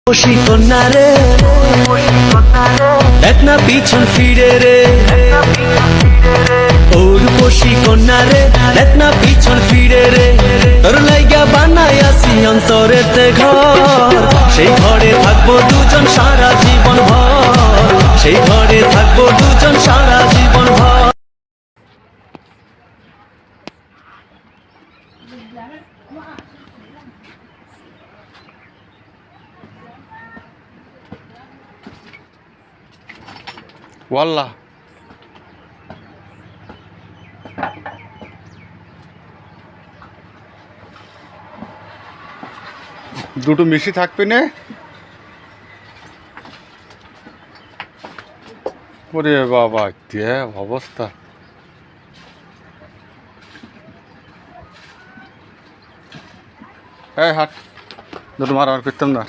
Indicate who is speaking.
Speaker 1: কন্যা রে দেখ না পিছন ফিরে রে, ওর বসি কন্যা রে দেখ না পিছন ফিরে রে, তোর লাইগা বানাই আসি অন্তরেতে ঘর, সেই ঘরে থাকবো দুজন সারা জীবন ভর, সেই ঘরে থাকবো দুজন সারা জীবন ভর।
Speaker 2: ওয়াল্লাহ দুটো মিশি থাকবে না। ওরে বাবা কে অবস্থা। এই হাট দুটো মারামার করতাম না।